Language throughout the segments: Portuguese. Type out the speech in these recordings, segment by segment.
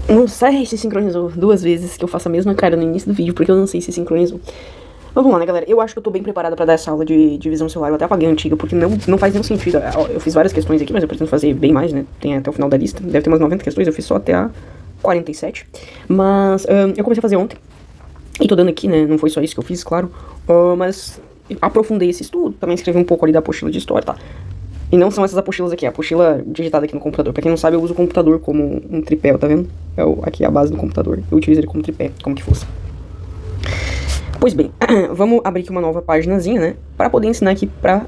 Não sei se sincronizou 2 vezes que eu faço a mesma cara no início do vídeo, porque eu não sei se sincronizou. Mas vamos lá, né, galera? Eu acho que eu tô bem preparada pra dar essa aula de divisão celular. Eu até apaguei a antiga, porque não faz nenhum sentido. Eu fiz várias questões aqui, mas eu pretendo fazer bem mais, né? Tem até o final da lista. Deve ter umas 90 questões, eu fiz só até a 47. Mas eu comecei a fazer ontem. E tô dando aqui, né? Não foi só isso que eu fiz, claro. Mas aprofundei esse estudo. Também escrevi um pouco ali da apostila de história, tá? E não são essas apostilas aqui, a apostila digitada aqui no computador. Pra quem não sabe, eu uso o computador como um tripé, tá vendo? Aqui é a base do computador. Eu utilizo ele como tripé, como que fosse. Pois bem, vamos abrir aqui uma nova paginazinha, né? Pra poder ensinar aqui, pra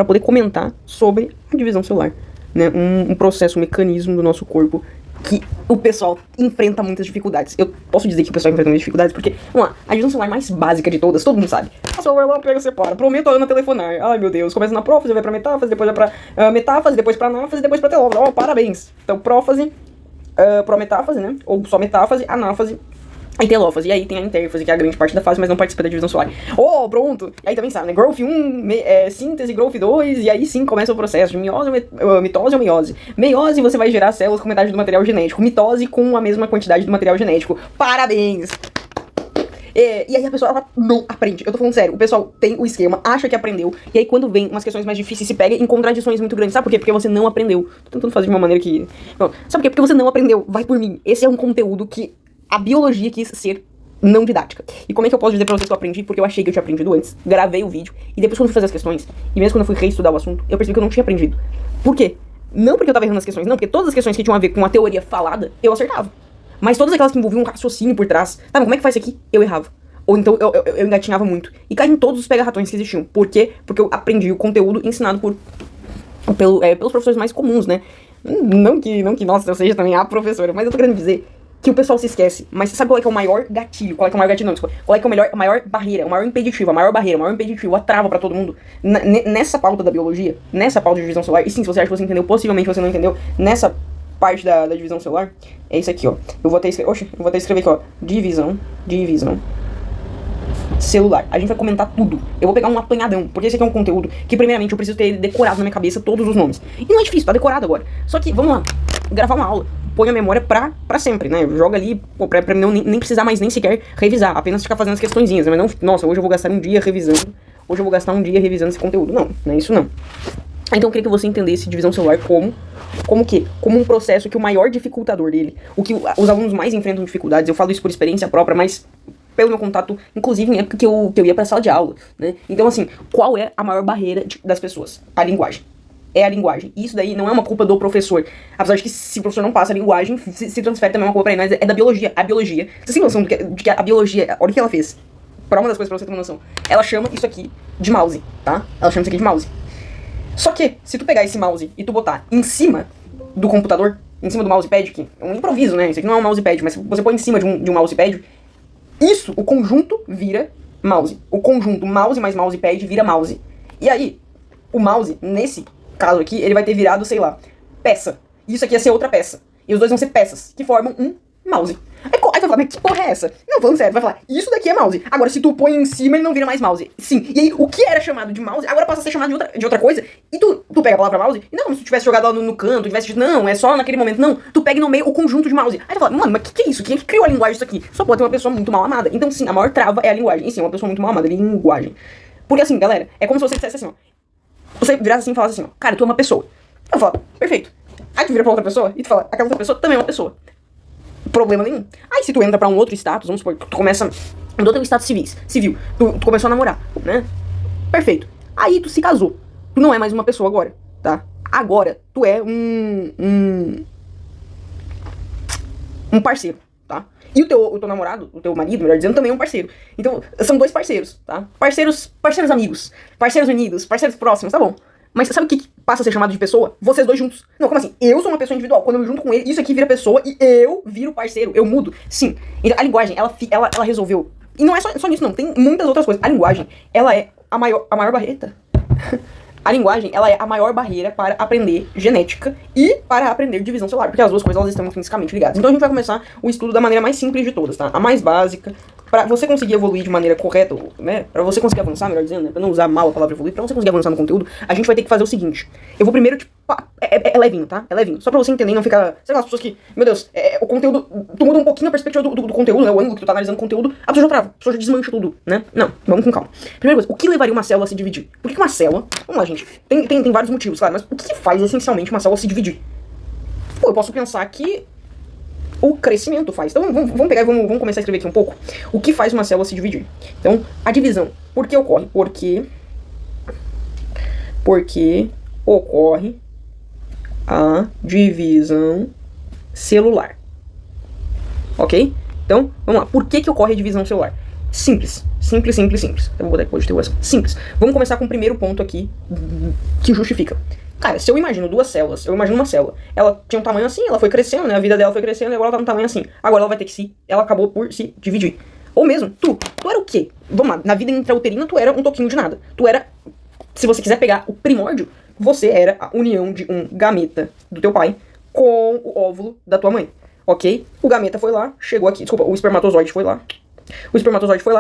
poder comentar sobre a divisão celular. Né? Um processo, um mecanismo do nosso corpo que o pessoal enfrenta muitas dificuldades. Eu posso dizer que o pessoal enfrenta muitas dificuldades porque, vamos lá, a divisão celular mais básica de todas, todo mundo sabe. A celular lá pega e separa. Prometo a Ana telefonar. Ai, meu Deus. Começa na prófase, vai pra metáfase, depois vai pra metáfase, depois pra anáfase, depois pra telófase. Ó, parabéns. Então, prófase, prometáfase, né? Ou só metáfase, anáfase e telófase. E aí tem a intérfase, que é a grande parte da fase, mas não participa da divisão celular. Oh, pronto! E aí também sabe, né? Growth 1, síntese, Growth 2, e aí sim começa o processo de mitose ou meiose. Meiose, você vai gerar células com metade do material genético. Mitose com a mesma quantidade do material genético. Parabéns! E aí a pessoa, ela não aprende. Eu tô falando sério, o pessoal tem o esquema, acha que aprendeu, e aí quando vem umas questões mais difíceis, se pega em contradições muito grandes. Sabe por quê? Porque você não aprendeu. Tô tentando fazer de uma maneira que... Bom, sabe por quê? Porque você não aprendeu. Vai por mim. Esse é um conteúdo que a biologia quis ser não didática. E como é que eu posso dizer pra vocês que eu aprendi? Porque eu achei que eu tinha aprendido antes, gravei o vídeo, e depois quando eu fui fazer as questões, e mesmo quando eu fui reestudar o assunto, eu percebi que eu não tinha aprendido. Por quê? Não porque eu tava errando nas questões, não, porque todas as questões que tinham a ver com a teoria falada, eu acertava. Mas todas aquelas que envolviam um raciocínio por trás, tá, como é que faz isso aqui? Eu errava. Ou então eu engatinhava muito. E caí em todos os pega-ratões que existiam. Por quê? Porque eu aprendi o conteúdo ensinado pelos professores mais comuns, né? Não que, nossa, eu seja também a professora, mas eu tô querendo dizer que o pessoal se esquece. Mas sabe qual é que é o maior gatilho? Qual é que é o maior gatilho? Não, desculpa. Qual é que é a maior barreira, o maior impeditivo, a trava pra todo mundo? Nessa pauta da biologia, nessa pauta de divisão celular, e sim, se você acha que você entendeu, possivelmente você não entendeu, nessa parte da divisão celular, é isso aqui, ó. Eu vou até escrever aqui, ó. Divisão celular. A gente vai comentar tudo. Eu vou pegar um apanhadão, porque esse aqui é um conteúdo que primeiramente eu preciso ter decorado na minha cabeça todos os nomes. E não é difícil, tá decorado agora. Só que, vamos lá, gravar uma aula, põe a memória pra sempre, né? Joga ali, pra não nem precisar mais nem sequer revisar, apenas ficar fazendo as questõezinhas, mas não, nossa, hoje eu vou gastar um dia revisando esse conteúdo. Não é isso não. Então eu queria que você entendesse divisão celular como o quê? Como um processo que o maior dificultador dele, o que os alunos mais enfrentam dificuldades, eu falo isso por experiência própria, mas pelo meu contato, inclusive em época que eu ia pra sala de aula, né? Então, assim, qual é a maior barreira das pessoas? A linguagem. É a linguagem. E isso daí não é uma culpa do professor. Apesar de que se o professor não passa a linguagem, se transfere também uma culpa pra ele, mas é da biologia. A biologia. Você tem noção de que a biologia, olha o que ela fez. Pra uma das coisas pra você ter uma noção. Ela chama isso aqui de mouse, tá? Ela chama isso aqui de mouse. Só que, se tu pegar esse mouse e tu botar em cima do computador, em cima do mousepad, que é um improviso, né? Isso aqui não é um mousepad, mas você põe em cima de um mousepad, isso, o conjunto vira mouse. O conjunto mouse mais mousepad vira mouse. E aí, o mouse, nesse caso aqui, ele vai ter virado, sei lá, peça. E isso aqui ia ser outra peça. E os dois vão ser peças, que formam um mouse. Aí tu vai falar, mas que porra é essa? Não, falando sério, vai falar, isso daqui é mouse. Agora, se tu põe em cima, ele não vira mais mouse. Sim, e aí, o que era chamado de mouse, agora passa a ser chamado de outra coisa. E tu pega a palavra mouse, e não é como se tu tivesse jogado lá no canto, tivesse dito, não, é só naquele momento. Não, tu pega e nomeia o conjunto de mouse. Aí tu fala, mano, mas que é isso? Quem é que criou a linguagem disso aqui? Só pode ter uma pessoa muito mal amada. Então, sim, a maior trava é a linguagem. E sim, uma pessoa muito mal amada, linguagem. Porque assim, galera, é como se você dissesse assim, ó. Você virasse assim e falasse assim, ó, cara, tu é uma pessoa. Eu falo, perfeito. Aí tu vira pra outra pessoa e tu fala, aquela outra pessoa também é uma pessoa. Problema nenhum. Aí se tu entra pra um outro status, vamos supor, tu começa, mudou teu status civil, tu começou a namorar, né? Perfeito. Aí tu se casou. Tu não é mais uma pessoa agora, tá? Agora, tu é um parceiro, tá? E o teu namorado, o teu marido, melhor dizendo, também é um parceiro. Então, são dois parceiros, tá? Parceiros amigos, parceiros unidos, parceiros próximos, tá bom. Mas sabe o que passa a ser chamado de pessoa? Vocês dois juntos. Não, como assim? Eu sou uma pessoa individual. Quando eu me junto com ele, isso aqui vira pessoa e eu viro parceiro. Eu mudo. Sim. Então, a linguagem, ela resolveu. E não é só nisso, não. Tem muitas outras coisas. A linguagem, ela é a maior barreira. A linguagem, ela é a maior barreira para aprender genética e para aprender divisão celular. Porque as duas coisas, elas estão intrinsecamente ligadas. Então, a gente vai começar o estudo da maneira mais simples de todas, tá? A mais básica, pra você conseguir evoluir de maneira correta, né? Pra você conseguir avançar, melhor dizendo, né? Pra não usar mal a palavra evoluir, pra você conseguir avançar no conteúdo, a gente vai ter que fazer o seguinte. Eu vou primeiro, tipo, é levinho, tá? É levinho. Só pra você entender e não ficar... Sei lá, as pessoas que... Meu Deus, o conteúdo... Tu muda um pouquinho a perspectiva do conteúdo, né? O ângulo que tu tá analisando o conteúdo, a pessoa já trava. A pessoa já desmancha tudo, né? Não, vamos com calma. Primeira coisa, o que levaria uma célula a se dividir? Por que uma célula... Vamos lá, gente. Tem vários motivos, claro, mas o que faz, essencialmente, uma célula se dividir? Pô, eu posso pensar que... o crescimento faz. Então vamos pegar e vamos começar a escrever aqui um pouco. O que faz uma célula se dividir? Então, a divisão. Por que ocorre? Porque ocorre a divisão celular. Ok? Então, vamos lá. Por que ocorre a divisão celular? Simples. Simples. Eu vou botar aqui depois de simples. Vamos começar com o primeiro ponto aqui que justifica. Cara, se eu imagino duas células, eu imagino uma célula. Ela tinha um tamanho assim, ela foi crescendo, né? A vida dela foi crescendo e agora ela tá num tamanho assim. Agora ela vai ter que ela acabou por se dividir. Ou mesmo, tu era o quê? Vamos lá, na vida intrauterina tu era um toquinho de nada. Tu era, se você quiser pegar o primórdio, você era a união de um gameta do teu pai com o óvulo da tua mãe. Ok? O gameta foi lá, chegou aqui. Desculpa, o espermatozoide foi lá.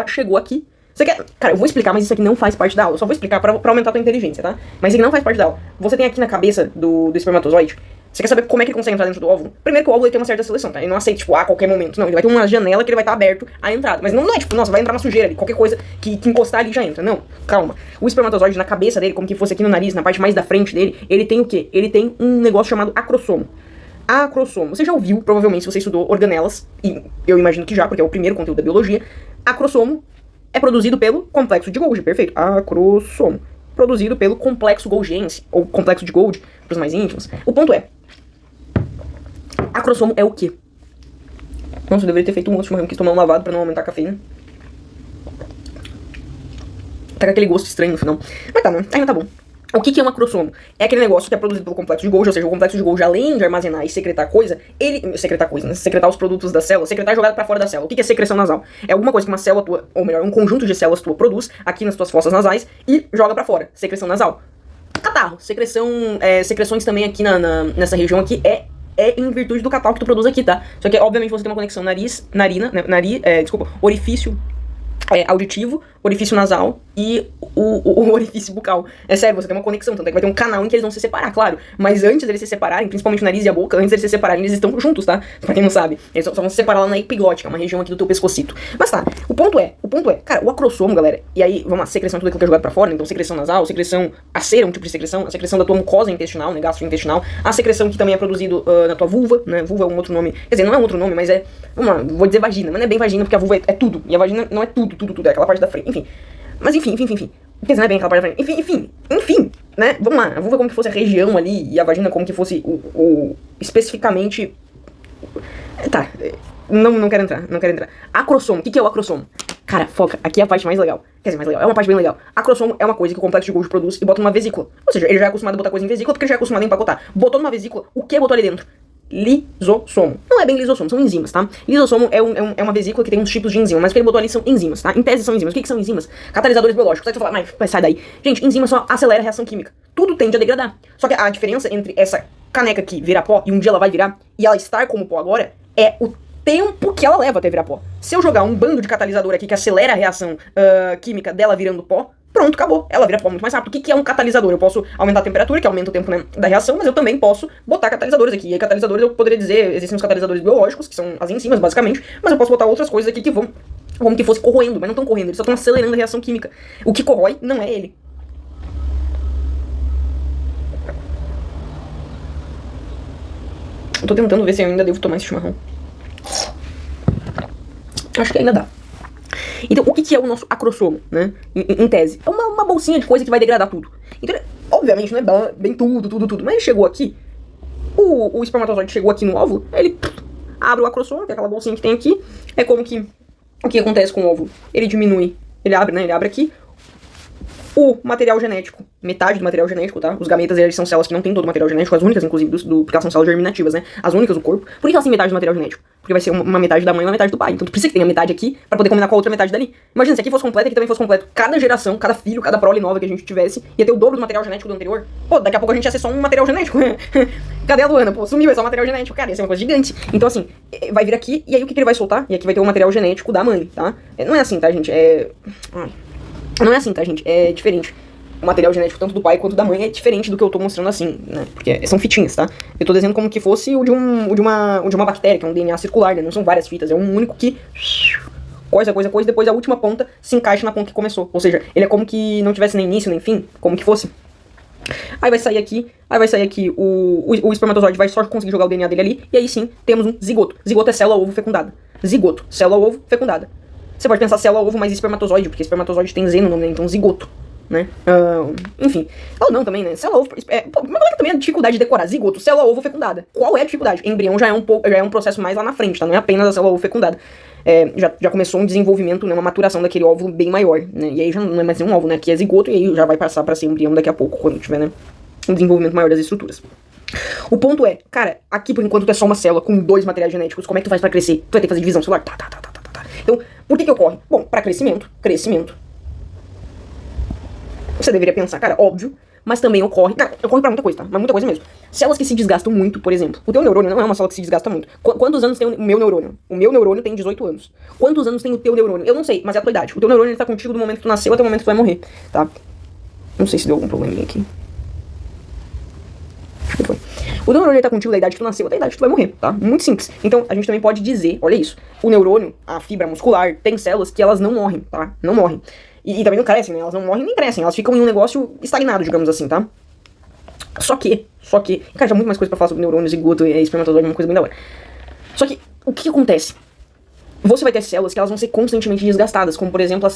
Chegou aqui. Você quer... Cara, eu vou explicar, mas isso aqui não faz parte da aula. Eu só vou explicar pra aumentar a tua inteligência, tá? Mas isso aqui não faz parte da aula. Você tem aqui na cabeça do espermatozoide. Você quer saber como é que ele consegue entrar dentro do óvulo? Primeiro que o óvulo ele tem uma certa seleção, tá? Ele não aceita, tipo, a qualquer momento. Não, ele vai ter uma janela que ele vai estar aberto à entrada. Mas não é, tipo, nossa, vai entrar uma sujeira ali. Qualquer coisa que encostar ali já entra. Não, calma. O espermatozoide na cabeça dele, como que fosse aqui no nariz, na parte mais da frente dele, ele tem o quê? Ele tem um negócio chamado acrossomo. Acrossomo. Você já ouviu, provavelmente, se você estudou organelas, e eu imagino que já, porque é o primeiro conteúdo da biologia. Acrossomo é produzido pelo complexo de Golgi, perfeito. Acrossomo. Produzido pelo complexo golgiense, ou complexo de Golgi, para os mais íntimos. O ponto é, acrossomo é o quê? Nossa, eu deveria ter feito um outro chimarrão, quis tomar um lavado para não aumentar a cafeína. Tá com aquele gosto estranho no final. Mas tá, né? Ainda tá bom. O que é um acrossomo? É aquele negócio que é produzido pelo complexo de Golgi, ou seja, o complexo de Golgi, além de armazenar e secretar coisa, secretar os produtos da célula, secretar jogado pra fora da célula. O que é secreção nasal? É alguma coisa que uma célula tua, ou melhor, um conjunto de células tua produz aqui nas tuas fossas nasais e joga pra fora. Secreção nasal. Catarro. Secreções também aqui nessa região aqui é em virtude do catarro que tu produz aqui, tá? Só que, obviamente, você tem uma conexão orifício auditivo, orifício nasal e o orifício bucal. É sério, você tem uma conexão, tanto é que vai ter um canal em que eles vão se separar, claro. Mas antes deles se separarem, principalmente o nariz e a boca, antes deles se separarem, eles estão juntos, tá? Pra quem não sabe. Eles só vão se separar lá na epiglótica, uma região aqui do teu pescocito. Mas tá, o ponto é, cara, o acrossomo, galera, e aí, vamos lá, secreção, tudo aquilo que é jogado pra fora, então secreção nasal, secreção, a cera é um tipo de secreção, a secreção da tua mucosa intestinal, né, gastrointestinal, a secreção que também é produzido na tua vulva, né, vulva é um outro nome, quer dizer, não é um outro nome, mas vamos lá, vou dizer vagina, mas não é bem vagina, porque a vulva é tudo, e a vagina não é tudo, é aquela parte da frente, enfim. Mas enfim. Quer dizer, não é bem aquela parte da frente. Enfim, né? Vamos lá. A vulva como que fosse a região ali e a vagina como que fosse especificamente... Tá. Não quero entrar. Acrossomo. O que é o acrossomo? Cara, foca. Aqui é a parte mais legal. Quer dizer, mais legal. É uma parte bem legal. Acrossomo é uma coisa que o complexo de Golgi produz e bota numa vesícula. Ou seja, ele já é acostumado a botar coisa em vesícula porque ele já é acostumado a empacotar. Botou numa vesícula, o que botou ali dentro? Lisossomo. Não é bem lisossomo, são enzimas, tá? Lisossomo é uma vesícula que tem uns tipos de enzima, mas o que ele botou ali são enzimas, tá? Em tese são enzimas. O que são enzimas? Catalisadores biológicos. Aí você fala, mas sai daí. Gente, enzima só acelera a reação química. Tudo tende a degradar. Só que a diferença entre essa caneca aqui virar pó e um dia ela vai virar e ela estar como pó agora é o tempo que ela leva até virar pó. Se eu jogar um bando de catalisador aqui que acelera a reação química dela virando pó, pronto, acabou. Ela vira pó muito mais rápido. O que é um catalisador? Eu posso aumentar a temperatura, que aumenta o tempo, né, da reação, mas eu também posso botar catalisadores aqui. E aí, catalisadores, eu poderia dizer, existem os catalisadores biológicos, que são as enzimas, basicamente, mas eu posso botar outras coisas aqui que vão como que fosse corroendo, mas não estão correndo, eles só estão acelerando a reação química. O que corrói não é ele. Eu tô tentando ver se eu ainda devo tomar esse chimarrão. Acho que ainda dá. Então, o que é o nosso acrossomo, né? Em tese. É uma bolsinha de coisa que vai degradar tudo. Então, obviamente, não é bem tudo. Mas ele chegou aqui, o espermatozoide chegou aqui no óvulo, ele abre o acrossomo, que é aquela bolsinha que tem aqui. É como que... O que acontece com o óvulo? Ele diminui, ele abre, né? Ele abre aqui. O material genético, metade do material genético, tá? Os gametas, eles são células que não têm todo o material genético, as únicas, inclusive, porque elas são células germinativas, né? As únicas do corpo. Por que elas têm metade do material genético? Porque vai ser uma metade da mãe e uma metade do pai. Então tu precisa que tenha metade aqui pra poder combinar com a outra metade dali. Imagina, se aqui fosse completo e aqui também fosse completo. Cada geração, cada filho, cada prole nova que a gente tivesse, ia ter o dobro do material genético do anterior. Pô, daqui a pouco a gente ia ser só um material genético. Cadê a Luana? Pô, sumiu, é só material genético. Cara, ia ser uma coisa gigante. Então assim, vai vir aqui e aí o que ele vai soltar? E aqui vai ter o material genético da mãe, tá? Não é assim, tá, gente? Não é assim, tá, gente? É diferente. O material genético tanto do pai quanto da mãe é diferente do que eu tô mostrando assim, né? Porque são fitinhas, tá? Eu tô desenhando como que fosse o de uma bactéria, que é um DNA circular, né? Não são várias fitas, é um único que coisa, e depois a última ponta se encaixa na ponta que começou. Ou seja, ele é como que não tivesse nem início nem fim, como que fosse. Aí vai sair aqui o espermatozoide vai só conseguir jogar o DNA dele ali, e aí sim, temos um zigoto. Zigoto é célula-ovo fecundada. Zigoto, célula-ovo fecundada. Você pode pensar célula-ovo mais espermatozoide, porque espermatozoide tem Z no nome, né? Então zigoto, né? Enfim. Ou não também, né? Célula-ovo... mas qual é também a dificuldade de decorar? Zigoto, célula-ovo fecundada. Qual é a dificuldade? Embrião já é um processo mais lá na frente, tá? Não é apenas a célula-ovo fecundada. Já começou um desenvolvimento, né, uma maturação daquele óvulo bem maior, né? E aí já não é mais um óvulo, né? Aqui é zigoto e aí já vai passar pra ser embrião daqui a pouco, quando tiver, né, um desenvolvimento maior das estruturas. O ponto é, cara, aqui por enquanto tu é só uma célula com 2 materiais genéticos, como é que tu faz pra crescer? Tu vai ter que fazer divisão celular? Tá. Então, por que ocorre? Bom, pra crescimento. Você deveria pensar, cara, óbvio, mas também ocorre... Cara, ocorre pra muita coisa, tá? Mas muita coisa mesmo. Células que se desgastam muito, por exemplo. O teu neurônio não é uma célula que se desgasta muito. Quantos anos tem o meu neurônio? O meu neurônio tem 18 anos. Quantos anos tem o teu neurônio? Eu não sei, mas é a tua idade. O teu neurônio ele tá contigo do momento que tu nasceu até o momento que tu vai morrer, tá? Não sei se deu algum probleminha aqui. Foi. O teu neurônio tá contigo da idade que tu nasceu até a idade que tu vai morrer, tá? Muito simples. Então, a gente também pode dizer, olha isso, o neurônio, a fibra muscular, tem células que elas não morrem, tá? Não morrem. E também não crescem, né? Elas não morrem nem crescem, elas ficam em um negócio estagnado, digamos assim, tá? Só que, cara, já muito mais coisa pra falar sobre neurônios, zigoto e espermatozoide, uma coisa bem da hora. Só que, o que acontece? Você vai ter células que elas vão ser constantemente desgastadas, como por exemplo as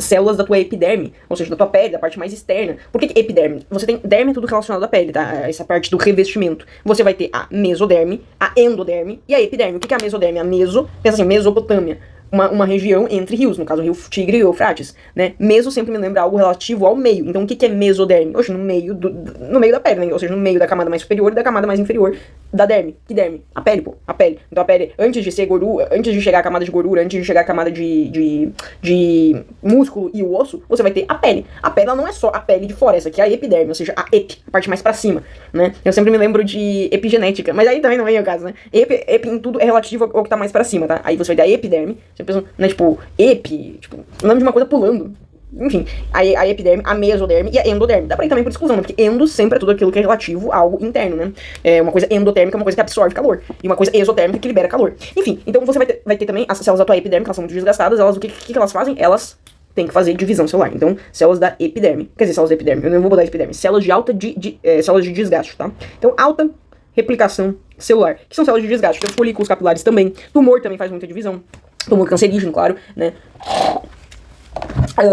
células da tua epiderme, ou seja, da tua pele, da parte mais externa. Por que epiderme? Você tem derme, tudo relacionado à pele, tá? Essa parte do revestimento. Você vai ter a mesoderme, a endoderme e a epiderme. O que é a mesoderme? A meso, pensa assim, Mesopotâmia. Uma região entre rios, no caso o rio Tigre e o Eufrates, né? Meso sempre me lembra algo relativo ao meio. Então o que é mesoderme? Oxe, no meio da pele, né? Ou seja, no meio da camada mais superior e da camada mais inferior da derme. Que derme? A pele, pô. A pele. Então a pele, antes de ser gordura, antes de chegar à camada de gordura, antes de chegar à camada de músculo e o osso, você vai ter a pele. A pele, ela não é só a pele de fora, essa aqui é a epiderme, ou seja, a a parte mais pra cima, né? Eu sempre me lembro de epigenética, mas aí também não é o caso, né? Epi em tudo é relativo ao que tá mais pra cima, tá? Aí você vai ter a epiderme, você pensa, né, tipo, o nome de uma coisa pulando. Enfim, a epiderme, a mesoderme e a endoderme. Dá pra ir também por exclusão, né? Porque endo sempre é tudo aquilo que é relativo a algo interno, né? É uma coisa endotérmica, uma coisa que absorve calor. E uma coisa exotérmica que libera calor. Enfim, então você vai ter também as células da tua epiderme, que elas são muito desgastadas. Elas, o que elas fazem? Elas têm que fazer divisão celular. Então, células da epiderme. Quer dizer, células da epiderme. Eu não vou botar epiderme. Células de alta células de desgaste, tá? Então, alta replicação celular. Que são células de desgaste. Tem os folículos capilares também. Tumor também faz muita divisão. Tumor cancerígeno, claro, né?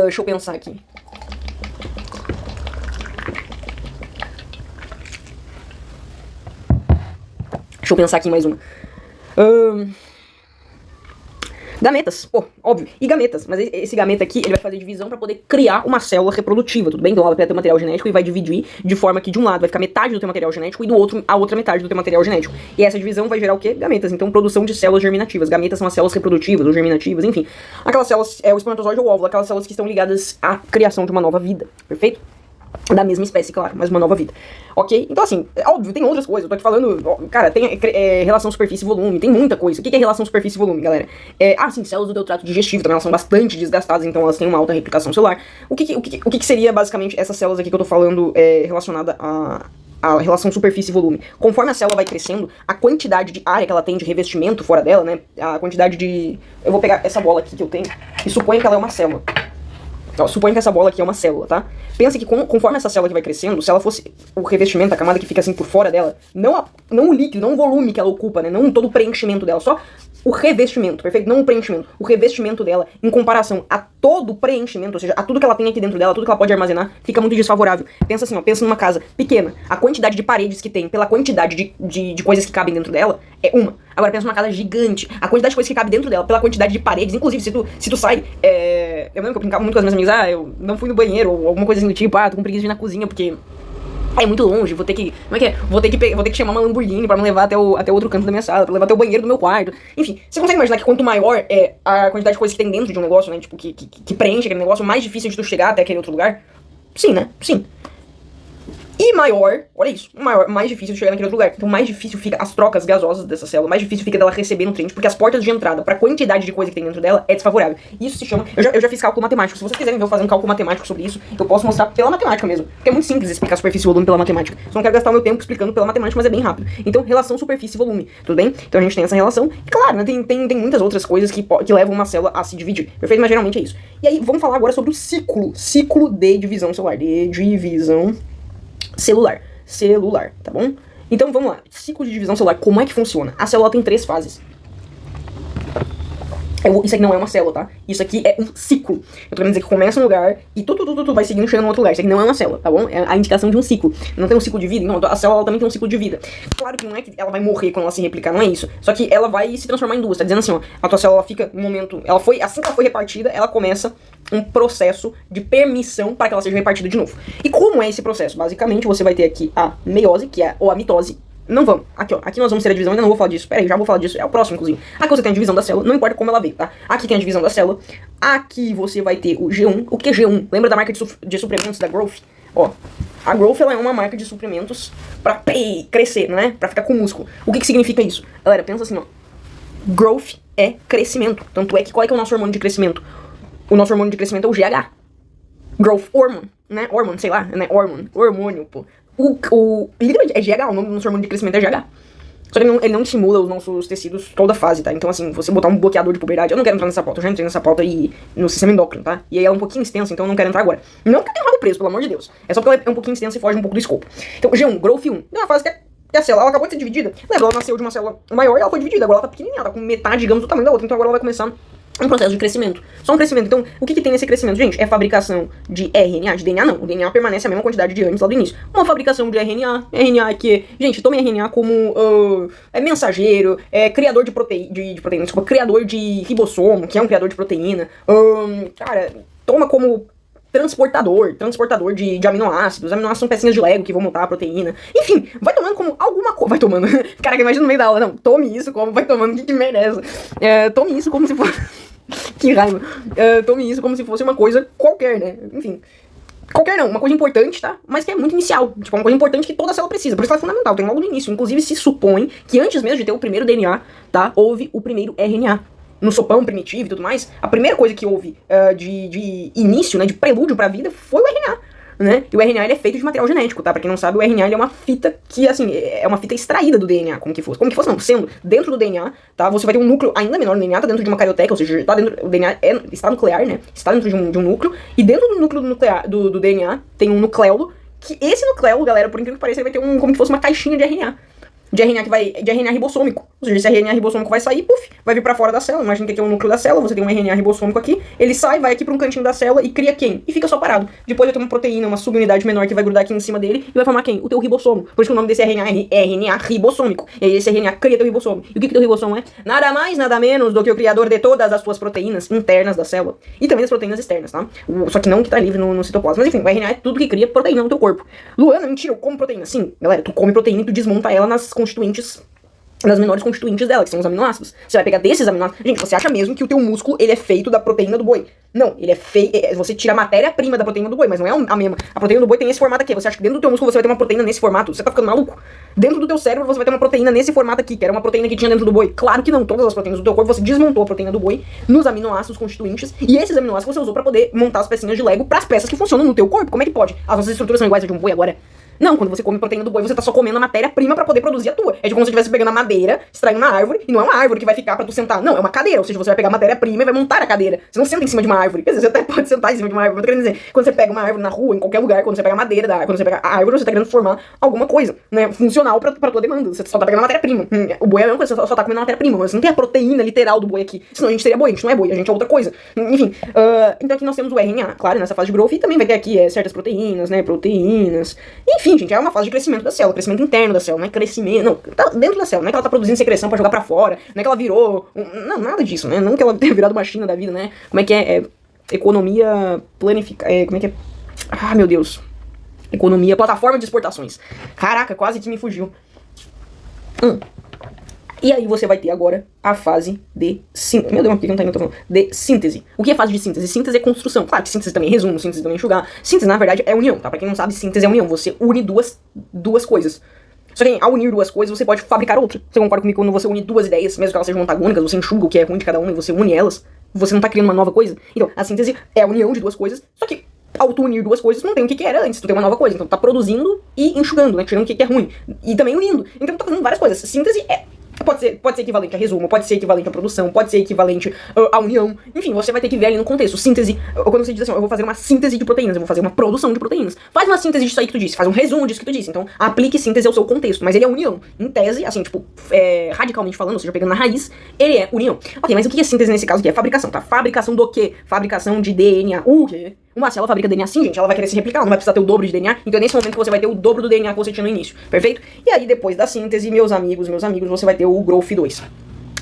Deixa eu pensar aqui. Deixa eu pensar aqui mais uma. Gametas, pô, óbvio. E gametas, mas esse gameta aqui, ele vai fazer divisão pra poder criar uma célula reprodutiva, tudo bem? Então ela vai ter o material genético e vai dividir de forma que de um lado vai ficar metade do teu material genético e do outro a outra metade do teu material genético. E essa divisão vai gerar o quê? Gametas. Então produção de células germinativas. Gametas são as células reprodutivas ou germinativas, enfim. Aquelas células, o espermatozoide ou o óvulo, aquelas células que estão ligadas à criação de uma nova vida, perfeito? Da mesma espécie, claro, mas uma nova vida. Ok? Então, assim, é óbvio, tem outras coisas. Eu tô aqui falando, cara, tem relação superfície e volume, tem muita coisa. O que é relação superfície e volume, galera? Sim, células do teu trato digestivo também, elas são bastante desgastadas, então elas têm uma alta replicação celular. O que seria, basicamente, essas células aqui que eu tô falando relacionada a relação superfície e volume? Conforme a célula vai crescendo, a quantidade de área que ela tem de revestimento fora dela, né? A quantidade de... Eu vou pegar essa bola aqui que eu tenho e suponho que ela é uma célula. Suponha que essa bola aqui é uma célula, tá? Pensa que conforme essa célula que vai crescendo, se ela fosse o revestimento, a camada que fica assim por fora dela, não o líquido, não o volume que ela ocupa, né? Não todo o preenchimento dela, só o revestimento, perfeito? Não o preenchimento. O revestimento dela, em comparação a todo o preenchimento, ou seja, a tudo que ela tem aqui dentro dela, tudo que ela pode armazenar, fica muito desfavorável. Pensa assim, ó, pensa numa casa pequena. A quantidade de paredes que tem pela quantidade de coisas que cabem dentro dela é uma. Agora pensa numa casa gigante. A quantidade de coisas que cabe dentro dela pela quantidade de paredes, inclusive se tu sai... Eu lembro que eu brincava muito com as minhas amigas, eu não fui no banheiro, ou alguma coisa assim do tipo, tô com preguiça de ir na cozinha, porque... É muito longe, vou ter que. Como é que é? Vou ter que chamar uma Lamborghini pra me levar até o outro canto da minha sala, pra levar até o banheiro do meu quarto. Enfim, você consegue imaginar que quanto maior é a quantidade de coisas que tem dentro de um negócio, né? Tipo, que preenche aquele negócio, mais difícil de tu chegar até aquele outro lugar? Sim, né? Sim. E maior, olha isso, mais difícil de chegar naquele outro lugar. Então mais difícil fica as trocas gasosas dessa célula, mais difícil fica dela receber nutrientes, porque as portas de entrada pra quantidade de coisa que tem dentro dela é desfavorável. Isso se chama, eu já fiz cálculo matemático, se vocês quiserem ver eu fazendo cálculo matemático sobre isso, eu posso mostrar pela matemática mesmo, porque é muito simples explicar superfície e volume pela matemática. Só não quero gastar o meu tempo explicando pela matemática, mas é bem rápido. Então, relação superfície e volume, tudo bem? Então a gente tem essa relação, e claro, né, tem muitas outras coisas que levam uma célula a se dividir, perfeito? Mas geralmente é isso. E aí, vamos falar agora sobre o ciclo de divisão celular, celular, tá bom? Então vamos lá, ciclo de divisão celular, como é que funciona? A célula tem 3 fases. Isso aqui não é uma célula, tá? Isso aqui é um ciclo. Eu tô querendo dizer que começa um lugar e tu vai seguindo, chegando em outro lugar. Isso aqui não é uma célula, tá bom? É a indicação de um ciclo. Não tem um ciclo de vida, não. A célula também tem um ciclo de vida. Claro que não é que ela vai morrer quando ela se replicar, não é isso. Só que ela vai se transformar em duas. Tá dizendo assim, ó, a tua célula fica no momento... assim que ela foi repartida, ela começa um processo de permissão para que ela seja repartida de novo. E como é esse processo? Basicamente, você vai ter aqui a meiose, ou a mitose. Não vamos. Aqui, ó. Aqui nós vamos ter a divisão. Ainda não vou falar disso. Pera aí, já vou falar disso. É o próximo, inclusive. Aqui você tem a divisão da célula. Não importa como ela veio, tá? Aqui tem a divisão da célula. Aqui você vai ter o G1. O que é G1? Lembra da marca de suprimentos da Growth? Ó. A Growth, ela é uma marca de suprimentos pra crescer, né? Pra ficar com músculo. O que significa isso? Galera, pensa assim, ó. Growth é crescimento. Tanto é que qual é o nosso hormônio de crescimento? O nosso hormônio de crescimento é o GH. Growth Hormone, né? Hormone, sei lá, né? Hormônio, pô. Literalmente, é GH, o nome do nosso hormônio de crescimento é GH. Só que ele não estimula os nossos tecidos toda a fase, tá? Então, assim, você botar um bloqueador de puberdade... Eu não quero entrar nessa pauta, eu já entrei nessa pauta aí no sistema endócrino, tá? E aí ela é um pouquinho extensa, então eu não quero entrar agora. Não porque eu tenho rabo preso, pelo amor de Deus. É só porque ela é um pouquinho extensa e foge um pouco do escopo. Então, G1, Growth 1. É uma fase que a célula, ela acabou de ser dividida. Lembra, ela nasceu de uma célula maior e ela foi dividida. Agora ela tá pequenininha, ela tá com metade, digamos, do tamanho da outra. Então agora ela vai começar um processo de crescimento. Só um crescimento. Então, o que tem nesse crescimento, gente? É fabricação de RNA, de DNA não. O DNA permanece a mesma quantidade de antes lá do início. Uma fabricação de RNA que, gente, tomem RNA como mensageiro, criador de proteína, desculpa, criador de ribossomo, que é um criador de proteína. Cara, toma como transportador de aminoácidos. Aminoácidos são pecinhas de Lego que vão montar a proteína. Enfim, vai tomando como alguma coisa. Vai tomando. Caraca, imagina no meio da aula. Não, tome isso como vai tomando. Que merda é essa? Tome isso como se fosse. Que raiva. Tome isso como se fosse uma coisa qualquer, né? Enfim. Qualquer não, uma coisa importante, tá? Mas que é muito inicial. Tipo, uma coisa importante que toda célula precisa. Por isso ela é fundamental, tem logo no início. Inclusive, se supõe que antes mesmo de ter o primeiro DNA, tá? Houve o primeiro RNA. No sopão primitivo e tudo mais, a primeira coisa que houve de início, né, de prelúdio pra vida, foi o RNA, né? E o RNA ele é feito de material genético, tá? Pra quem não sabe, o RNA ele é uma fita que, assim, é uma fita extraída do DNA, como que fosse não, sendo dentro do DNA, tá? Você vai ter um núcleo ainda menor no DNA, tá dentro de uma carioteca, ou seja, tá dentro, o DNA está nuclear, né? Está dentro de um núcleo, e dentro do núcleo do DNA tem um nucleolo, que esse nucleolo, galera, por incrível que pareça, ele vai ter como que fosse uma caixinha de RNA. De RNA ribossômico. Ou seja, esse RNA ribossômico vai sair, vai vir pra fora da célula. Imagina que aqui é o núcleo da célula, você tem um RNA ribossômico aqui, ele sai, vai aqui pra um cantinho da célula e cria quem? E fica só parado. Depois vai ter uma proteína, uma subunidade menor que vai grudar aqui em cima dele e vai formar quem? O teu ribossomo. Por isso que o nome desse RNA é RNA ribossômico. E aí esse RNA cria teu ribossomo. E o que teu ribossomo é? Nada mais, nada menos do que o criador de todas as suas proteínas internas da célula. E também das proteínas externas, tá? Só que não que tá livre no citoplasma. Mas enfim, o RNA é tudo que cria proteína no teu corpo. Luana, mentira, eu como proteína. Sim, galera, tu come proteína e tu desmonta ela nas constituintes, nas menores constituintes dela, que são os aminoácidos. Você vai pegar desses aminoácidos. Gente, você acha mesmo que o teu músculo ele é feito da proteína do boi? Não, ele é feito. Você tira a matéria-prima da proteína do boi, mas não é a mesma. A proteína do boi tem esse formato aqui. Você acha que dentro do teu músculo você vai ter uma proteína nesse formato? Você tá ficando maluco? Dentro do teu cérebro você vai ter uma proteína nesse formato aqui, que era uma proteína que tinha dentro do boi. Claro que não. Todas as proteínas do teu corpo você desmontou a proteína do boi nos aminoácidos constituintes. E esses aminoácidos você usou pra poder montar as pecinhas de Lego pras peças que funcionam no teu corpo. Como é que pode? As nossas estruturas são iguais a de um boi agora? Não, quando você come proteína do boi, você tá só comendo a matéria-prima pra poder produzir a tua. É tipo como se você estivesse pegando a madeira, extraindo uma árvore, e não é uma árvore que vai ficar pra tu sentar. Não, é uma cadeira, ou seja, você vai pegar a matéria-prima e vai montar a cadeira. Você não senta em cima de uma árvore. Quer dizer, você até pode sentar em cima de uma árvore. Eu tô querendo dizer, quando você pega uma árvore na rua, em qualquer lugar, quando você pega a madeira da árvore, quando você pega a árvore, você tá querendo formar alguma coisa, né, funcional pra tua demanda. Você só tá pegando a matéria-prima. O boi é a mesma coisa, você só tá comendo a matéria-prima, mas você não tem a proteína literal do boi aqui. Senão a gente seria boi, a gente não é boi, a gente é outra coisa. Enfim, então aqui nós temos o RNA, claro, nessa fase de growth, e também vai ter aqui certas proteínas, né, proteínas. Enfim, gente, é uma fase de crescimento da célula, crescimento interno da célula, não é crescimento, não, tá dentro da célula, não é que ela tá produzindo secreção pra jogar pra fora, não é que ela virou, não, nada disso, né, não que ela tenha virado uma China da vida, né, como é que economia planificada, como é que é, meu Deus, Economia, plataforma de exportações. Caraca, quase que me fugiu. E aí você vai ter agora a fase de síntese. Meu Deus, por que não tá indo falando? De síntese. O que é fase de síntese? Síntese é construção. Claro que síntese também é resumo, síntese também é enxugar. Síntese, na verdade, é união, tá? Pra quem não sabe, síntese é união. Você une duas coisas. Só que ao unir duas coisas, você pode fabricar outra. Você concorda comigo quando você une duas ideias, mesmo que elas sejam antagônicas, você enxuga o que é ruim de cada uma e você une elas? Você não tá criando uma nova coisa? Então, a síntese é a união de duas coisas, só que ao tu unir duas coisas, não tem o que era antes, tu tem uma nova coisa. Então tu tá produzindo e enxugando, né? Tirando o que é ruim. E também unindo. Então tu tá fazendo várias coisas. Síntese pode ser equivalente a resumo, pode ser equivalente a produção, pode ser equivalente à união. Enfim, você vai ter que ver ali no contexto. Síntese, quando você diz assim, eu vou fazer uma síntese de proteínas, eu vou fazer uma produção de proteínas. Faz uma síntese disso aí que tu disse, faz um resumo disso que tu disse. Então, aplique síntese ao seu contexto. Mas ele é união. Em tese, assim, tipo, radicalmente falando, ou seja, pegando na raiz, ele é união. Ok, mas o que é síntese nesse caso aqui? É fabricação, tá? Fabricação do quê? Fabricação de DNA. O quê? Uma célula fabrica DNA sim, gente, ela vai querer se replicar, ela não vai precisar ter o dobro de DNA, então é nesse momento que você vai ter o dobro do DNA que você tinha no início, perfeito? E aí depois da síntese, meus amigos, você vai ter o Growth 2.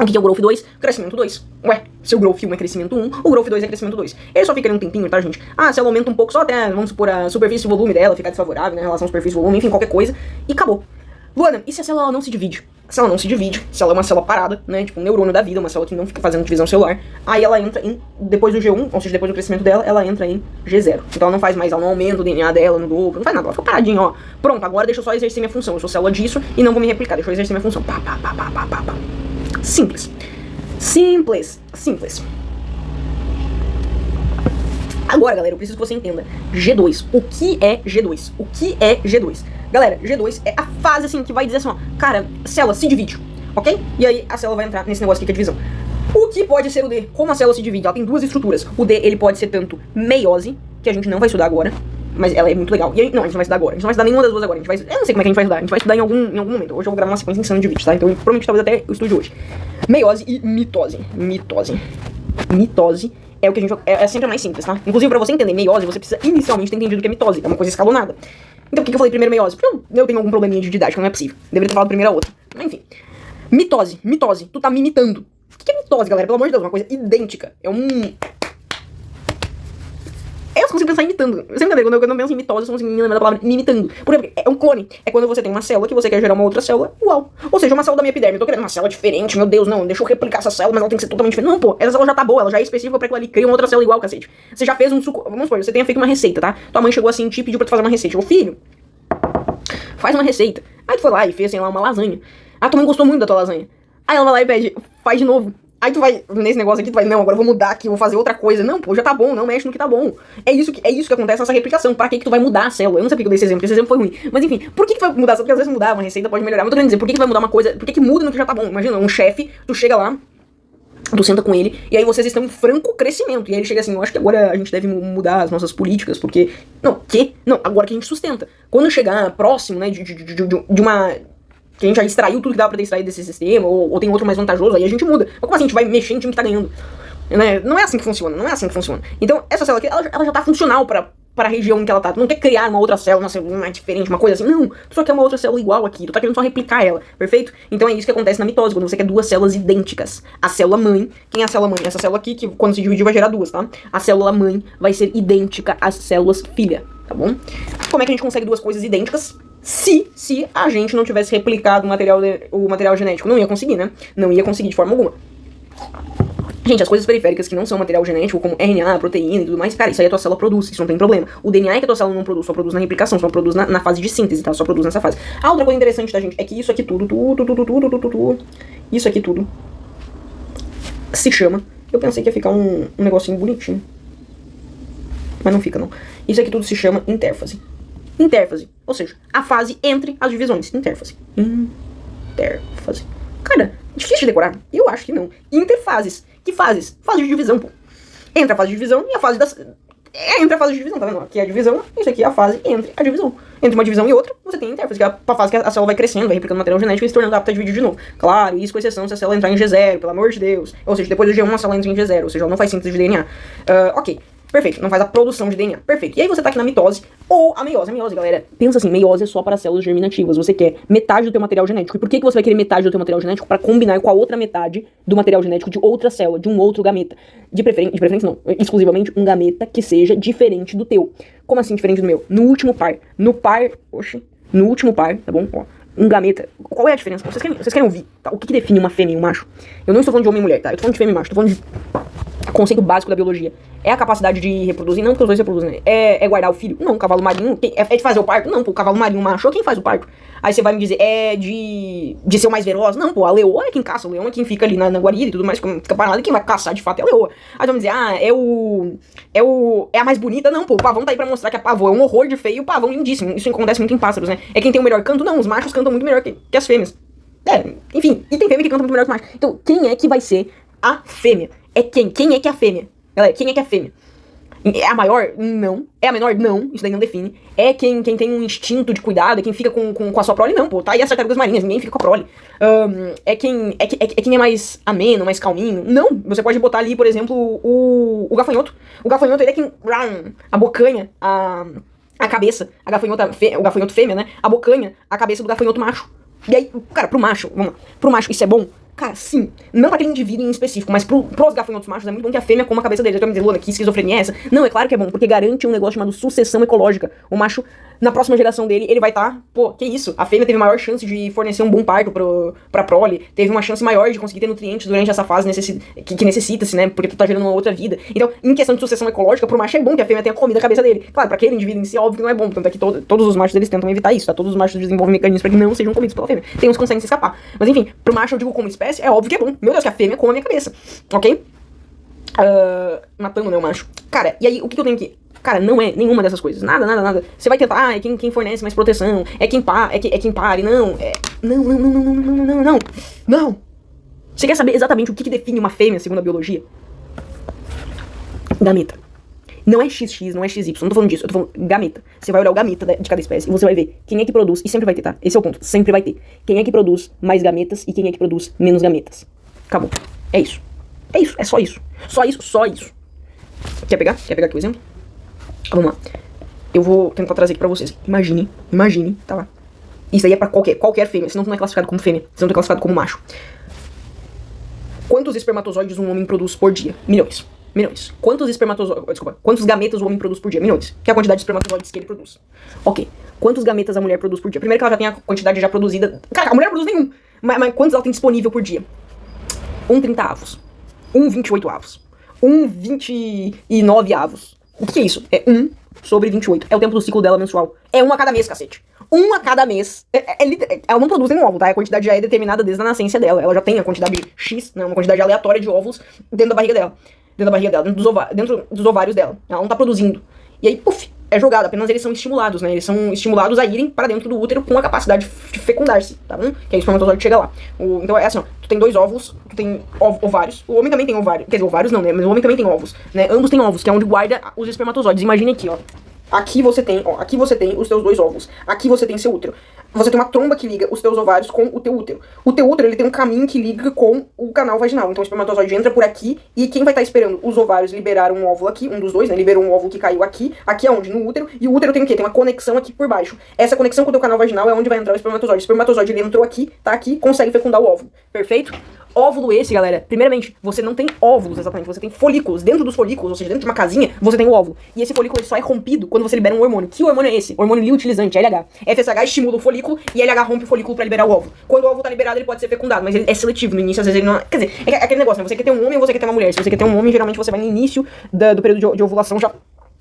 O que é o Growth 2? Crescimento 2. Ué, se o Growth 1 é crescimento 1, o Growth 2 é crescimento 2. Ele só fica ali um tempinho, tá, gente? Ah, se ela aumenta um pouco, só até, vamos supor, a superfície e volume dela ficar desfavorável, né, em relação à superfície e volume, enfim, qualquer coisa, e acabou. Luana, e se a célula não se divide? Se ela não se divide, se ela é uma célula parada, né, tipo um neurônio da vida, uma célula que não fica fazendo divisão celular, aí ela entra em, depois do G1, ou seja, depois do crescimento dela, ela entra em G0. Então ela não faz mais, ela não aumenta o DNA dela no dobro, não faz nada, ela fica paradinha, ó. Pronto, agora deixa eu só exercer minha função, eu sou célula disso e não vou me replicar, deixa eu exercer minha função. Pá, pá, pá, pá, pá, pá, pá. Simples. Simples. Simples. Agora, galera, eu preciso que você entenda. G2. O que é G2? O que é G2? Galera, G2 é a fase, assim, que vai dizer assim, ó, cara, célula se divide, ok? E aí a célula vai entrar nesse negócio aqui que é divisão. O que pode ser o D? Como a célula se divide? Ela tem duas estruturas. O D, ele pode ser tanto meiose, que a gente não vai estudar agora, mas ela é muito legal. E aí, não, a gente não vai estudar agora. A gente não vai estudar nenhuma das duas agora. Eu não sei como é que a gente vai estudar. A gente vai estudar em algum momento. Hoje eu vou gravar uma sequência insana de vídeos, tá? Então, provavelmente, talvez até eu estude hoje. Meiose e mitose. Mitose é o que a gente... É sempre mais simples, tá? Inclusive, pra você entender meiose, você precisa inicialmente ter entendido o que é mitose. É uma coisa escalonada. Então, por que eu falei primeiro meiose? Porque eu tenho algum probleminha de didática, não é possível. Deveria ter falado primeiro a outra. Mas, enfim. Mitose. Tu tá me imitando. O que é mitose, galera? Pelo amor de Deus, uma coisa idêntica. É um... Eu só consigo pensar imitando. Eu sempre quando eu penso em mitose, eu só consigo me lembrar da palavra imitando. Por quê? Porque é um clone. É quando você tem uma célula que você quer gerar uma outra célula igual. Ou seja, uma célula da minha epiderme. Eu tô querendo uma célula diferente, meu Deus, não. Deixa eu replicar essa célula, mas ela tem que ser totalmente diferente. Não, pô, essa célula já tá boa, ela já é específica pra aquilo ali. Cria uma outra célula igual, cacete. Você já fez um suco. Vamos supor, você tenha feito uma receita, tá? Tua mãe chegou assim e pediu pra tu fazer uma receita. Chegou, filho, faz uma receita. Aí tu foi lá e fez, sei lá, uma lasanha. Ah, tua mãe gostou muito da tua lasanha. Aí ela vai lá e pede, faz de novo. Aí tu vai, nesse negócio aqui, tu vai, não, agora eu vou mudar aqui, vou fazer outra coisa. Não, pô, já tá bom, não mexe no que tá bom. É isso que acontece nessa replicação. Pra que tu vai mudar a célula? Eu não sei porque eu dei esse exemplo, porque esse exemplo foi ruim. Mas enfim, por que tu vai mudar? Porque às vezes mudar uma receita pode melhorar. Mas eu tô querendo dizer, por que tu vai mudar uma coisa? Por que muda no que já tá bom? Imagina, um chefe, tu chega lá, tu senta com ele, e aí vocês estão em franco crescimento. E aí ele chega assim, eu acho que agora a gente deve mudar as nossas políticas, porque... Não, Não, agora que a gente sustenta. Quando chegar próximo, né, de uma... que a gente já extraiu tudo que dava pra ter extraído desse sistema, ou tem outro mais vantajoso, aí a gente muda. Mas como assim a gente vai mexer em time que tá ganhando? Né? Não é assim que funciona, Então, essa célula aqui, ela já tá funcional pra a região em que ela tá. Tu não quer criar uma outra célula, uma célula mais diferente, uma coisa assim. Não, tu só quer uma outra célula igual aqui. Tu tá querendo só replicar ela, perfeito? Então é isso que acontece na mitose, quando você quer duas células idênticas. A célula mãe, quem é a célula mãe? Essa célula aqui, que quando se dividir vai gerar duas, tá? A célula mãe vai ser idêntica às células filha, tá bom? Como é que a gente consegue duas coisas idênticas? Se a gente não tivesse replicado o material genético. Não ia conseguir, né? Não ia conseguir de forma alguma. Gente, as coisas periféricas que não são material genético, como RNA, proteína e tudo mais, cara, isso aí a tua célula produz, isso não tem problema. O DNA é que a tua célula não produz, só produz na replicação, só produz na fase de síntese, tá? Só produz nessa fase. A outra coisa interessante, tá, gente, é que isso aqui tudo, isso aqui tudo se chama... Eu pensei que ia ficar um negocinho bonitinho. Mas não fica, não. Isso aqui tudo se chama interfase. Interfase, ou seja, a fase entre as divisões. Interfase. Cara, difícil de decorar? Eu acho que não. Interfases. Que fases? Fase de divisão, pô. Entra a fase de divisão e a fase das... Entre a fase de divisão, tá vendo? Aqui é a divisão, isso aqui é a fase entre a divisão. Entre uma divisão e outra, você tem a interfase, que é a fase que a célula vai crescendo, vai replicando material genético e se tornando apta a dividir de novo. Claro, isso com exceção se a célula entrar em G0, pelo amor de Deus. Ou seja, depois do G1 a célula entra em G0, ou seja, ela não faz síntese de DNA. Ok. Perfeito. Não faz a produção de DNA. Perfeito. E aí você tá aqui na mitose ou a meiose. A meiose, galera, pensa assim, meiose é só para células germinativas. Você quer metade do teu material genético. E por que você vai querer metade do teu material genético? Para combinar com a outra metade do material genético de outra célula, de um outro gameta. De preferência não, exclusivamente um gameta que seja diferente do teu. Como assim diferente do meu? No último par. No último par, tá bom? Ó, um gameta. Qual é a diferença? Vocês querem ouvir? Tá? O que define uma fêmea e um macho? Eu não estou falando de homem e mulher, tá? Eu tô falando de fêmea e macho. Tô falando de conceito básico da biologia. É a capacidade de reproduzir, não porque os dois reproduzem, né? É guardar o filho? Não, o cavalo marinho. É de fazer o parto? Não, pô, o cavalo marinho macho, quem faz o parto? Aí você vai me dizer, é de ser o mais veloz? Não, pô, a leoa é quem caça, o leão é quem fica ali na guarida e tudo mais, fica parado, e quem vai caçar de fato é a leoa. Aí vão dizer, é a mais bonita? Não, pô, o pavão tá aí pra mostrar que a pavô é um horror de feio, o pavão lindíssimo. Isso acontece muito em pássaros, né? É quem tem o melhor canto? Não, os machos cantam muito melhor que as fêmeas. Enfim, e tem fêmea que canta muito melhor que os machos. Então, quem é que vai ser a fêmea? É quem? Quem é que é a fêmea? Galera, quem é que é a fêmea? É a maior? Não. É a menor? Não. Isso daí não define. É quem tem um instinto de cuidado, é quem fica com a sua prole? Não, pô. Tá aí as tartarugas marinhas, ninguém fica com a prole. É quem é mais ameno, mais calminho? Não. Você pode botar ali, por exemplo, o gafanhoto. O gafanhoto, ele é quem... abocanha a cabeça. O gafanhoto fêmea, né? Abocanha a cabeça do gafanhoto macho. E aí, cara, pro macho, vamos lá. Pro macho isso é bom? Cara, sim. Não pra aquele indivíduo em específico, mas pros gafanhotos machos é muito bom que a fêmea coma a cabeça deles. Eu tô me dizendo, Luana, que esquizofrenia é essa? Não, é claro que é bom, porque garante um negócio chamado sucessão ecológica. O macho, na próxima geração dele, ele vai estar... Pô, que isso? A fêmea teve maior chance de fornecer um bom parto pra prole, teve uma chance maior de conseguir ter nutrientes durante essa fase que necessita-se, né? Porque tu tá gerando uma outra vida. Então, em questão de sucessão ecológica, pro macho é bom que a fêmea tenha comido a cabeça dele. Claro, pra aquele indivíduo em si, óbvio que não é bom. Tanto é que todos os machos eles tentam evitar isso, tá? Todos os machos desenvolvem mecanismos pra que não sejam comidos pela fêmea. Tem uns que conseguem se escapar. Mas enfim, pro macho, eu digo como espécie, é óbvio que é bom. Meu Deus, que a fêmea come a minha cabeça. Ok? Matando, né, o macho. Cara, e aí, o que eu tenho aqui? Cara, não é nenhuma dessas coisas. Nada. Você vai tentar, é quem fornece mais proteção, é quem pare, não. Não. Você quer saber exatamente o que define uma fêmea segundo a biologia? Gameta. Não é XX, não é XY, não tô falando disso, eu tô falando gameta. Você vai olhar o gameta de cada espécie e você vai ver quem é que produz, e sempre vai ter, tá? Esse é o ponto, sempre vai ter. Quem é que produz mais gametas e quem é que produz menos gametas. Acabou. É isso. É só isso. Só isso. Quer pegar aqui o exemplo? Vamos lá. Eu vou tentar trazer aqui pra vocês. Imagine, tá lá. Isso aí é pra qualquer fêmea, senão tu não é classificado como fêmea, senão tu é classificado como macho. Quantos espermatozoides um homem produz por dia? Milhões. Quantos gametas o homem produz por dia? Milhões. Que é a quantidade de espermatozoides que ele produz. Ok. Quantos gametas a mulher produz por dia? Primeiro que ela já tem a quantidade já produzida. Cara, a mulher não produz nenhum. Mas quantos ela tem disponível por dia? 1,30 avos. 1,28 avos. 1,29 avos. O que é isso? É 1 sobre 28. É o tempo do ciclo dela menstrual. É 1 a cada mês, cacete. 1 a cada mês. Ela não produz nenhum óvulo, tá? A quantidade já é determinada desde a nascença dela. Ela já tem a quantidade X, né? Uma quantidade aleatória de óvulos dentro da barriga dela. Dentro dos ovários dela. Ela não tá produzindo. E aí, puf, é jogado. Apenas eles são estimulados, né? Eles são estimulados a irem para dentro do útero com a capacidade de fecundar-se, tá bom? Que aí o espermatozoide chega lá. Então é assim, ó. Tu tem 2 óvulos, tu tem ovários. O homem também tem ovário. Quer dizer, ovários não, né? Mas o homem também tem ovos, né? Ambos têm ovos, que é onde guarda os espermatozoides. Imagine aqui, ó. Aqui você tem os teus 2 óvulos. Aqui você tem seu útero. Você tem uma tromba que liga os teus ovários com o teu útero. O teu útero, ele tem um caminho que liga com o canal vaginal. Então o espermatozoide entra por aqui e quem vai estar esperando? Os ovários liberaram um óvulo aqui, um dos dois, né? Liberou um óvulo que caiu aqui. Aqui é onde? No útero. E o útero tem o quê? Tem uma conexão aqui por baixo. Essa conexão com o teu canal vaginal é onde vai entrar o espermatozoide. O espermatozoide, ele entrou aqui, tá aqui, consegue fecundar o óvulo. Perfeito? Óvulo esse, galera, primeiramente, você não tem óvulos exatamente, você tem folículos. Dentro dos folículos, ou seja, dentro de uma casinha, você tem o óvulo. E esse folículo ele só é rompido quando você libera um hormônio. Que hormônio é esse? Hormônio liutilizante, LH. FSH estimula o folículo e LH rompe o folículo pra liberar o óvulo. Quando o óvulo tá liberado, ele pode ser fecundado, mas ele é seletivo. No início, às vezes, ele não... Quer dizer, é aquele negócio, né? Você quer ter um homem ou você quer ter uma mulher? Se você quer ter um homem, geralmente você vai no início do período de ovulação já...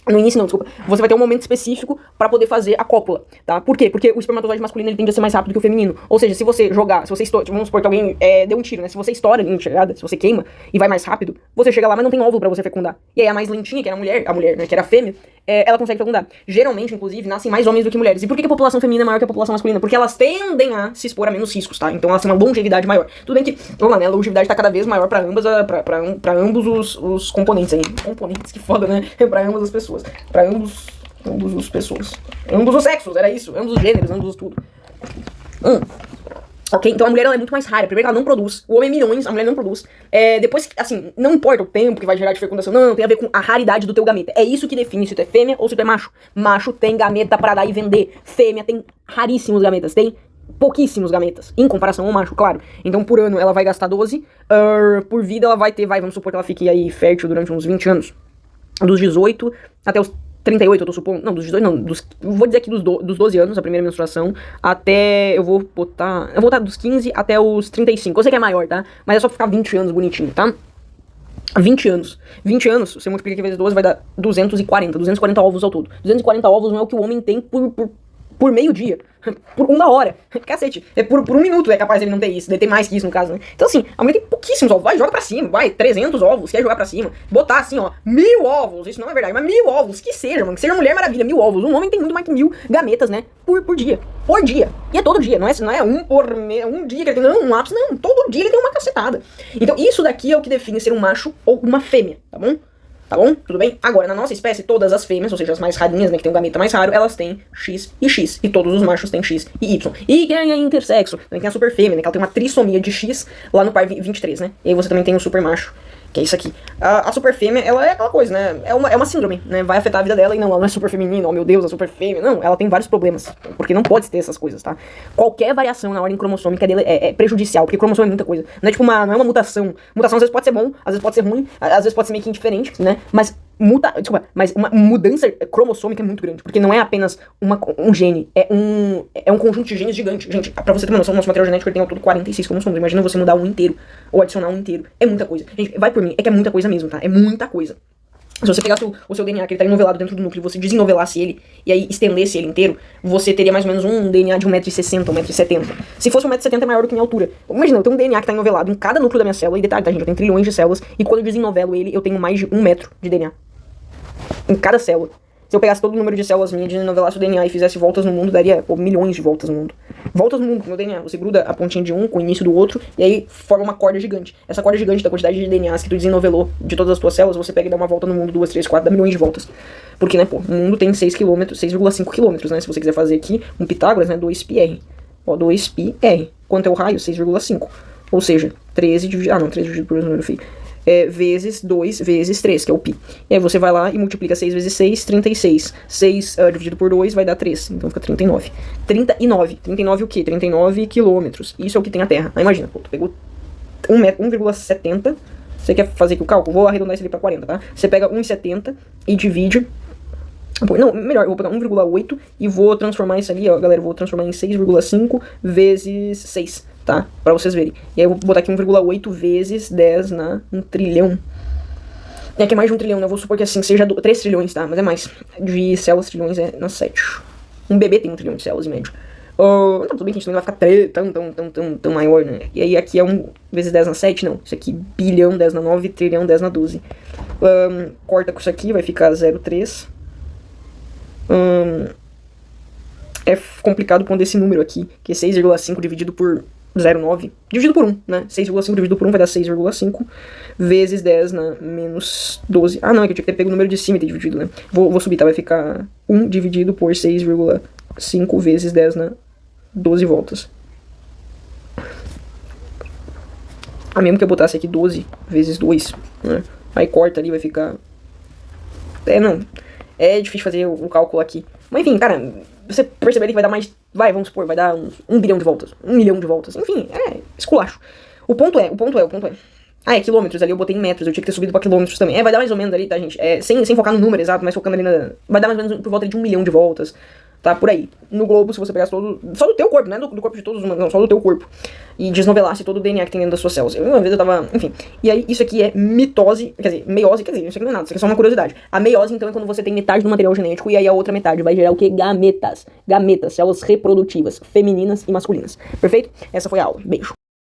No início não, desculpa. Você vai ter um momento específico pra poder fazer a cópula, tá? Por quê? Porque o espermatozoide masculino ele tende a ser mais rápido que o feminino. Ou seja, se você jogar, se você estoura, vamos supor que alguém deu um tiro, né? Se você estoura em chegada, se você queima e vai mais rápido, você chega lá, mas não tem óvulo pra você fecundar. E aí a mais lentinha, que era a mulher, né? Que era a fêmea, ela consegue fecundar. Geralmente, inclusive, nascem mais homens do que mulheres. E por que a população feminina é maior que a população masculina? Porque elas tendem a se expor a menos riscos, tá? Então elas têm uma longevidade maior. Tudo bem que, vamos lá, né? A longevidade tá cada vez maior pra ambas, pra ambos os componentes aí. Componentes, que foda, né? Pra ambas as pessoas. Pra ambos os pessoas. Ambos os sexos, era isso. Ambos os gêneros, ambos os tudo. Ok? Então a mulher ela é muito mais rara. Primeiro ela não produz. O homem é milhões, a mulher não produz. Depois, assim, não importa o tempo que vai gerar de fecundação. Não, tem a ver com a raridade do teu gameta. É isso que define se tu é fêmea ou se tu é macho. Macho tem gameta pra dar e vender. Fêmea tem raríssimos gametas. Tem pouquíssimos gametas. Em comparação ao macho, claro. Então por ano ela vai gastar 12. Por vida ela vai ter, vamos supor que ela fique aí fértil durante uns 20 anos. Dos 18 até os 38, eu tô supondo. Não, dos 18, não. Vou dizer aqui dos 12 anos, a primeira menstruação. Até. Eu vou botar dos 15 até os 35. Eu sei que é maior, tá? Mas é só pra ficar 20 anos bonitinho, tá? 20 anos. 20 anos, você multiplica aqui vezes 12, vai dar 240 ovos ao todo. 240 ovos não é o que o homem tem por meio dia. Por uma hora. Cacete. Por um minuto é capaz ele não ter isso. Ele tem mais que isso no caso, né? Então assim, a mulher tem pouquíssimos ovos. Vai, joga pra cima. Vai, 300 ovos. Quer jogar pra cima. Botar assim, ó, 1000 ovos. Isso não é verdade, mas 1000 ovos. Que seja, mano. Que seja Mulher Maravilha, 1000 ovos. Um homem tem muito mais que 1000 gametas, né? Por dia. Por dia. E é todo dia. Não é um dia que ele tem. Não, um ápice. Não. Todo dia ele tem uma cacetada. Então isso daqui é o que define ser um macho ou uma fêmea, tá bom? Tá bom? Tudo bem? Agora, na nossa espécie, todas as fêmeas, ou seja, as mais rarinhas, né, que tem um gameta mais raro, elas têm X e X. E todos os machos têm X e Y. E quem é intersexo? Também tem a super fêmea, né, que ela tem uma trissomia de X lá no par 23, né? E aí você também tem o super macho, que é isso aqui. A super fêmea, ela é aquela coisa, né? É uma síndrome, né? Vai afetar a vida dela e não, ela não é super feminina, oh meu Deus, a super fêmea. Não, ela tem vários problemas, porque não pode ter essas coisas, tá? Qualquer variação na ordem cromossômica dele é prejudicial, porque cromossomo é muita coisa. Não é tipo não é uma mutação. Mutação às vezes pode ser bom, às vezes pode ser ruim, às vezes pode ser meio que indiferente, né? Mas uma mudança cromossômica é muito grande, porque não é apenas um gene, é um conjunto de genes gigante. Gente, pra você ter uma noção, o nosso material genético ele tem ao todo 46 cromossomos. Imagina você mudar um inteiro, ou adicionar um inteiro. É muita coisa. Gente, vai por mim, é que é muita coisa mesmo, tá? É muita coisa. Se você pegasse o seu DNA, que ele tá enovelado dentro do núcleo, e você desenovelasse ele, e aí estendesse ele inteiro, você teria mais ou menos um DNA de 1,60m, 1,70m. Se fosse 1,70m é maior do que minha altura. Imagina, eu tenho um DNA que tá enovelado em cada núcleo da minha célula, e detalhe, tá, gente, eu tenho trilhões de células, e quando eu desenovelo ele, eu tenho mais de 1 metro de DNA. Em cada célula. Se eu pegasse todo o número de células minhas, desenovelasse o DNA e fizesse voltas no mundo, daria milhões de voltas no mundo. Voltas no mundo com o meu DNA. Você gruda a pontinha de um com o início do outro, e aí forma uma corda gigante. Essa corda gigante da quantidade de DNAs que tu desenovelou de todas as tuas células, você pega e dá uma volta no mundo, 2, 3, 4, dá milhões de voltas. Porque, né, pô, o mundo tem 6,5 km, né? Se você quiser fazer aqui um Pitágoras, né, 2πr. Ó, 2πr. Quanto é o raio? 6,5. Ou seja, 13 dividido... não, 13 dividido por número feio. Vezes 2 vezes 3, que é o π. E aí você vai lá e multiplica 6 vezes 6, 36. 6 dividido por 2 vai dar 3, então fica 39. 39. 39 o quê? 39 quilômetros. Isso é o que tem a Terra. Aí imagina, pô, tu pegou 1,70. Você quer fazer aqui o cálculo? Vou arredondar isso ali pra 40, tá? Você pega 1,70 e divide... Não, melhor, eu vou pegar 1,8 e vou transformar isso ali, ó, galera, eu vou transformar em 6,5 vezes 6, tá? Pra vocês verem. E aí eu vou botar aqui 1,8 vezes 10 na 1 trilhão. É que é mais de 1 trilhão, né? Eu vou supor que assim seja 3 trilhões, tá? Mas é mais. De células, trilhões é na 7. Um bebê tem 1 trilhão de células em média. Não, tudo bem que a gente não vai ficar tão maior, né? E aí aqui é 1 vezes 10 na 7, não. Isso aqui, bilhão, 10 na 9, trilhão, 10 na 12. Corta com isso aqui, vai ficar 0,3. É complicado pondo esse número aqui, que é 6,5 dividido por 0,9, dividido por 1, né? 6,5 dividido por 1 vai dar 6,5 vezes 10 na menos 12. Não, é que eu tinha que ter pego o número de cima e ter dividido, né? Vou subir, tá? Vai ficar 1 dividido por 6,5 vezes 10 na 12 voltas. Mesmo que eu botasse aqui 12 vezes 2, né? Aí corta ali, vai ficar... não... É difícil fazer o cálculo aqui. Mas enfim, cara, você perceberia que vai dar mais... vamos supor, vai dar uns 1 bilhão de voltas. 1 milhão de voltas. Enfim, esculacho. O ponto é... é quilômetros ali, eu botei em metros, eu tinha que ter subido pra quilômetros também. Vai dar mais ou menos ali, tá, gente? Sem focar no número exato, mas focando ali na... Vai dar mais ou menos por volta de 1 milhão de voltas. Tá, por aí. No globo, se você pegasse todo... Só do teu corpo, né? Do corpo de todos os humanos, não, só do teu corpo. E desnovelasse todo o DNA que tem dentro das suas células. Uma vez eu tava... Enfim. E aí, isso aqui é mitose... Quer dizer, meiose, isso aqui não é nada. Isso aqui é só uma curiosidade. A meiose, então, é quando você tem metade do material genético e aí a outra metade vai gerar o quê? Gametas. Gametas, células reprodutivas, femininas e masculinas. Perfeito? Essa foi a aula. Beijo.